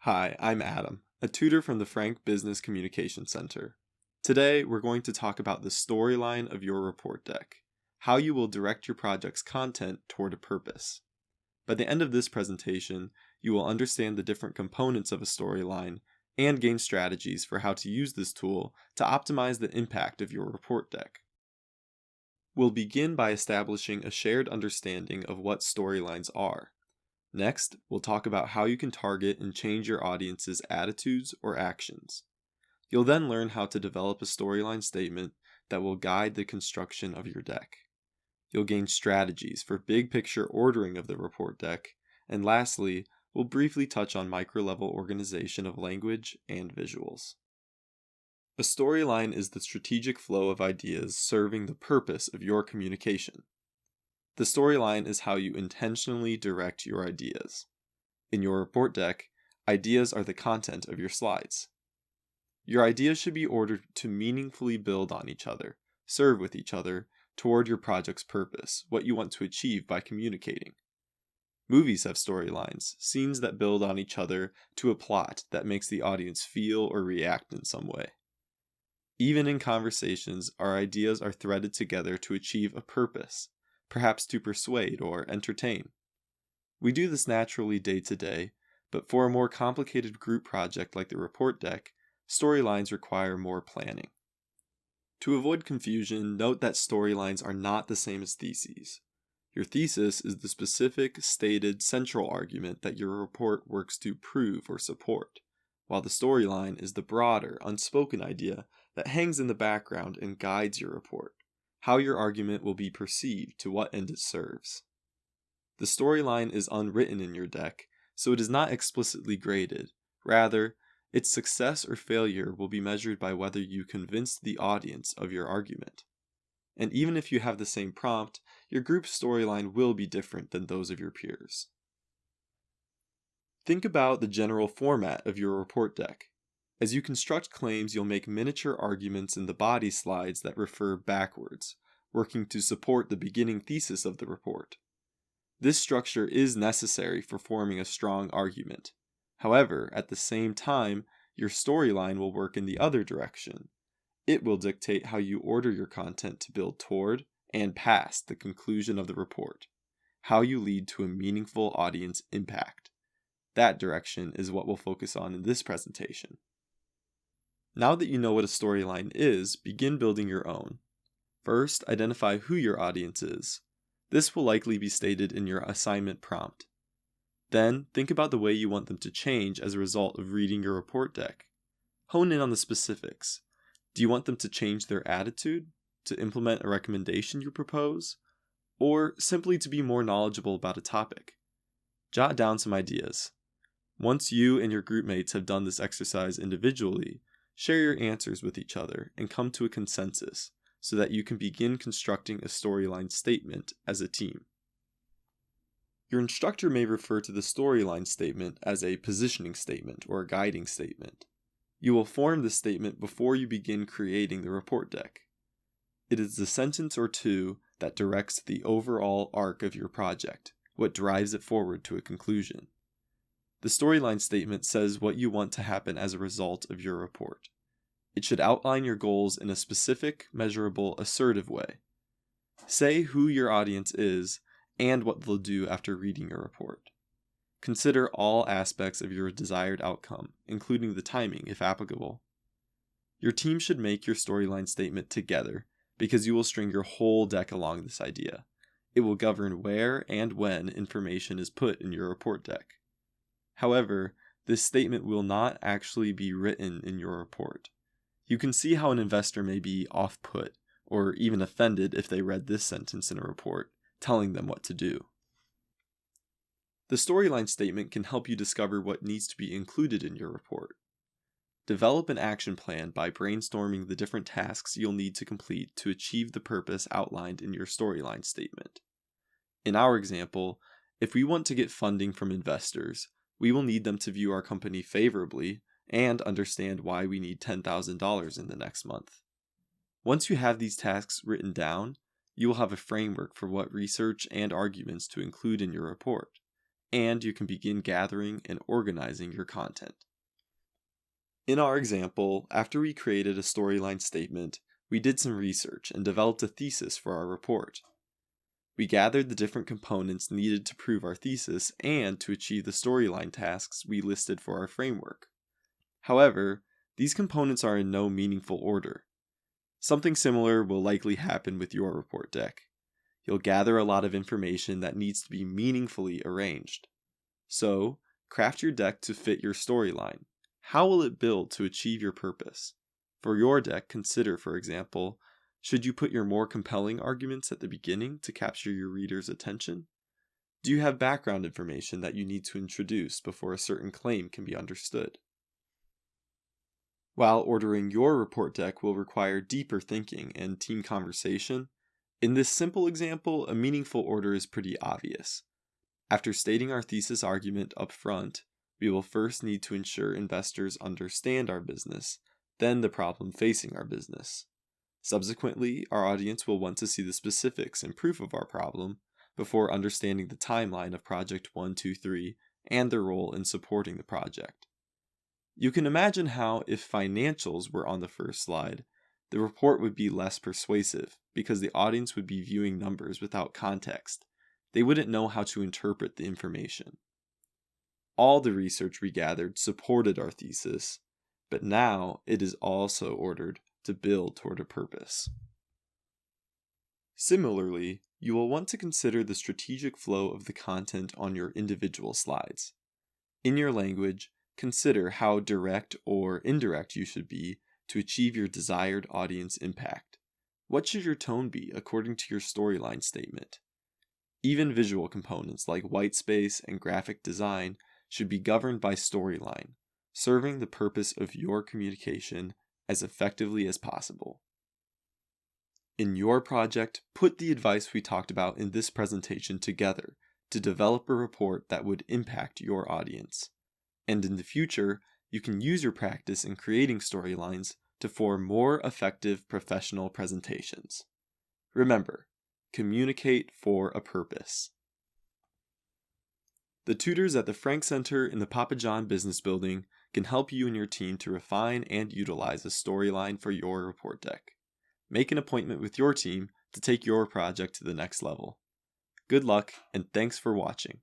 Hi, I'm Adam, a tutor from the Frank Business Communication Center. Today, we're going to talk about the storyline of your report deck, how you will direct your project's content toward a purpose. By the end of this presentation, you will understand the different components of a storyline and gain strategies for how to use this tool to optimize the impact of your report deck. We'll begin by establishing a shared understanding of what storylines are. Next, we'll talk about how you can target and change your audience's attitudes or actions. You'll then learn how to develop a storyline statement that will guide the construction of your deck. You'll gain strategies for big picture ordering of the report deck, and lastly, we'll briefly touch on micro-level organization of language and visuals. A storyline is the strategic flow of ideas serving the purpose of your communication. The storyline is how you intentionally direct your ideas. In your report deck, ideas are the content of your slides. Your ideas should be ordered to meaningfully build on each other, serve with each other, toward your project's purpose, what you want to achieve by communicating. Movies have storylines, scenes that build on each other to a plot that makes the audience feel or react in some way. Even in conversations, our ideas are threaded together to achieve a purpose, perhaps to persuade or entertain. We do this naturally day to day, but for a more complicated group project like the report deck, storylines require more planning. To avoid confusion, note that storylines are not the same as theses. Your thesis is the specific, stated, central argument that your report works to prove or support, while the storyline is the broader, unspoken idea that hangs in the background and guides your report, how your argument will be perceived to what end it serves. The storyline is unwritten in your deck, so it is not explicitly graded. Rather, its success or failure will be measured by whether you convinced the audience of your argument. And even if you have the same prompt, your group's storyline will be different than those of your peers. Think about the general format of your report deck. As you construct claims, you'll make miniature arguments in the body slides that refer backwards, working to support the beginning thesis of the report. This structure is necessary for forming a strong argument. However, at the same time, your storyline will work in the other direction. It will dictate how you order your content to build toward and past the conclusion of the report, how you lead to a meaningful audience impact. That direction is what we'll focus on in this presentation. Now that you know what a storyline is, begin building your own. First, identify who your audience is. This will likely be stated in your assignment prompt. Then, think about the way you want them to change as a result of reading your report deck. Hone in on the specifics. Do you want them to change their attitude, to implement a recommendation you propose, or simply to be more knowledgeable about a topic? Jot down some ideas. Once you and your group mates have done this exercise individually, share your answers with each other and come to a consensus so that you can begin constructing a storyline statement as a team. Your instructor may refer to the storyline statement as a positioning statement or a guiding statement. You will form this statement before you begin creating the report deck. It is the sentence or two that directs the overall arc of your project, what drives it forward to a conclusion. The storyline statement says what you want to happen as a result of your report. It should outline your goals in a specific, measurable, assertive way. Say who your audience is and what they'll do after reading your report. Consider all aspects of your desired outcome, including the timing if applicable. Your team should make your storyline statement together because you will string your whole deck along this idea. It will govern where and when information is put in your report deck. However, this statement will not actually be written in your report. You can see how an investor may be off-put or even offended if they read this sentence in a report, telling them what to do. The storyline statement can help you discover what needs to be included in your report. Develop an action plan by brainstorming the different tasks you'll need to complete to achieve the purpose outlined in your storyline statement. In our example, if we want to get funding from investors, we will need them to view our company favorably and understand why we need $10,000 in the next month. Once you have these tasks written down, you will have a framework for what research and arguments to include in your report. and you can begin gathering and organizing your content. In our example, after we created a storyline statement, we did some research and developed a thesis for our report. We gathered the different components needed to prove our thesis and to achieve the storyline tasks we listed for our framework. However, these components are in no meaningful order. Something similar will likely happen with your report deck. You'll gather a lot of information that needs to be meaningfully arranged. So, craft your deck to fit your storyline. How will it build to achieve your purpose? For your deck, consider, for example, should you put your more compelling arguments at the beginning to capture your reader's attention? Do you have background information that you need to introduce before a certain claim can be understood? While ordering your report deck will require deeper thinking and team conversation, in this simple example, a meaningful order is pretty obvious. After stating our thesis argument up front, we will first need to ensure investors understand our business, then the problem facing our business. Subsequently, our audience will want to see the specifics and proof of our problem before understanding the timeline of Project 1, 2, 3 and their role in supporting the project. You can imagine how, if financials were on the first slide, the report would be less persuasive because the audience would be viewing numbers without context. They wouldn't know how to interpret the information. All the research we gathered supported our thesis, but now it is also ordered to build toward a purpose. Similarly, you will want to consider the strategic flow of the content on your individual slides. In your language, consider how direct or indirect you should be to achieve your desired audience impact. What should your tone be according to your storyline statement? Even visual components like white space and graphic design should be governed by storyline, serving the purpose of your communication as effectively as possible. In your project, put the advice we talked about in this presentation together to develop a report that would impact your audience. And in the future, you can use your practice in creating storylines to form more effective professional presentations. Remember, communicate for a purpose. The tutors at the Frank Center in the Papa John Business Building can help you and your team to refine and utilize a storyline for your report deck. Make an appointment with your team to take your project to the next level. Good luck, and thanks for watching.